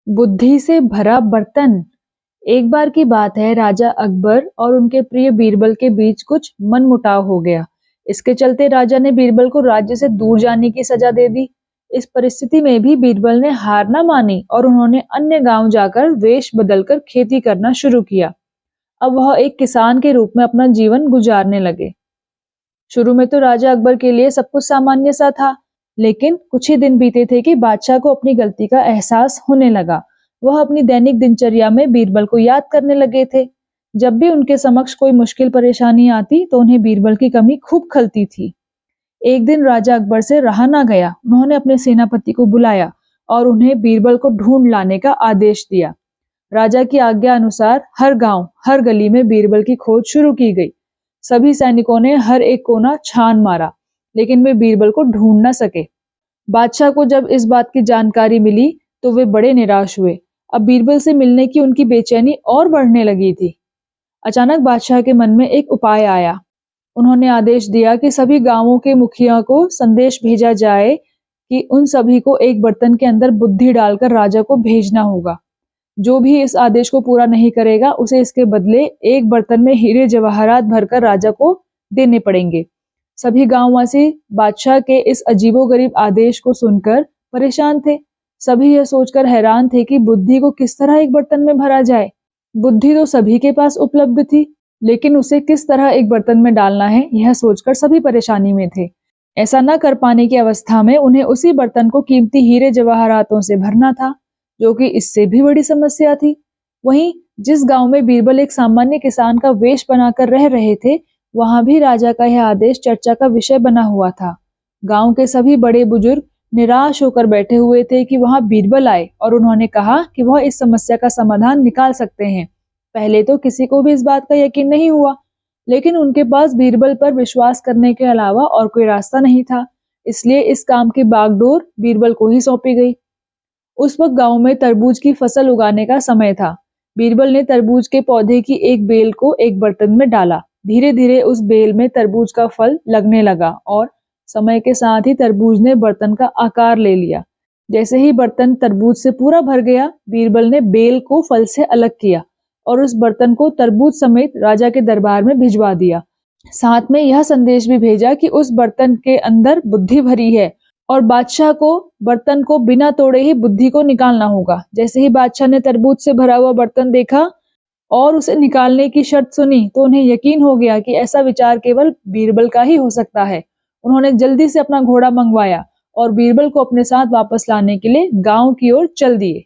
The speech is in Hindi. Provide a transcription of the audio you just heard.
बुद्धि से भरा बर्तन। एक बार की बात है, राजा अकबर और उनके प्रिय बीरबल के बीच कुछ मनमुटाव हो गया। इसके चलते राजा ने बीरबल को राज्य से दूर जाने की सजा दे दी। इस परिस्थिति में भी बीरबल ने हार ना मानी और उन्होंने अन्य गांव जाकर वेश बदलकर खेती करना शुरू किया। अब वह एक किसान के रूप में अपना जीवन गुजारने लगे। शुरू में तो राजा अकबर के लिए सब कुछ सामान्य सा था, लेकिन कुछ ही दिन बीते थे कि बादशाह को अपनी गलती का एहसास होने लगा। वह अपनी दैनिक दिनचर्या में बीरबल को याद करने लगे थे। जब भी उनके समक्ष कोई मुश्किल परेशानी आती तो उन्हें बीरबल की कमी खूब खलती थी। एक दिन राजा अकबर से रहा ना गया। उन्होंने अपने सेनापति को बुलाया और उन्हें बीरबल को ढूंढ लाने का आदेश दिया। राजा की आज्ञा अनुसार हर गांव, हर गली में बीरबल की खोज शुरू की गई। सभी सैनिकों ने हर एक कोना छान मारा, लेकिन वे बीरबल को ढूंढ न सके। बादशाह को जब इस बात की जानकारी मिली तो वे बड़े निराश हुए। अब बीरबल से मिलने की उनकी बेचैनी और बढ़ने लगी थी। अचानक बादशाह के मन में एक उपाय आया। उन्होंने आदेश दिया कि सभी गांवों के मुखिया को संदेश भेजा जाए कि उन सभी को एक बर्तन के अंदर बुद्धि डालकर राजा को भेजना होगा। जो भी इस आदेश को पूरा नहीं करेगा उसे इसके बदले एक बर्तन में हीरे जवाहरात भरकर राजा को देने पड़ेंगे। सभी गांववासी बादशाह के इस अजीबोगरीब आदेश को सुनकर परेशान थे। सभी यह सोचकर हैरान थे कि बुद्धि को किस तरह एक बर्तन में भरा जाए। बुद्धि तो सभी के पास उपलब्ध थी, लेकिन उसे किस तरह एक बर्तन में डालना है, यह सोचकर सभी परेशानी में थे। ऐसा न कर पाने की अवस्था में उन्हें उसी बर्तन को कीमती हीरे जवाहरातों से भरना था, जो कि इससे भी बड़ी समस्या थी। वहीं जिस गांव में बीरबल एक सामान्य किसान का वेश बनाकर रह रहे थे, वहां भी राजा का यह आदेश चर्चा का विषय बना हुआ था। गांव के सभी बड़े बुजुर्ग निराश होकर बैठे हुए थे कि वहां बीरबल आए और उन्होंने कहा कि वह इस समस्या का समाधान निकाल सकते हैं। पहले तो किसी को भी इस बात का यकीन नहीं हुआ, लेकिन उनके पास बीरबल पर विश्वास करने के अलावा और कोई रास्ता नहीं था। इसलिए इस काम की बागडोर बीरबल को ही सौंपी गई। उस वक्त गांव में तरबूज की फसल उगाने का समय था। बीरबल ने तरबूज के पौधे की एक बेल को एक बर्तन में डाला। धीरे धीरे उस बेल में तरबूज का फल लगने लगा और समय के साथ ही तरबूज ने बर्तन का आकार ले लिया। जैसे ही बर्तन तरबूज से पूरा भर गया, बीरबल ने बेल को फल से अलग किया और उस बर्तन को तरबूज समेत राजा के दरबार में भिजवा दिया। साथ में यह संदेश भी भेजा कि उस बर्तन के अंदर बुद्धि भरी है और बादशाह को बर्तन को बिना तोड़े ही बुद्धि को निकालना होगा। जैसे ही बादशाह ने तरबूज से भरा हुआ बर्तन देखा और उसे निकालने की शर्त सुनी तो उन्हें यकीन हो गया कि ऐसा विचार केवल बीरबल का ही हो सकता है। उन्होंने जल्दी से अपना घोड़ा मंगवाया और बीरबल को अपने साथ वापस लाने के लिए गांव की ओर चल दिए।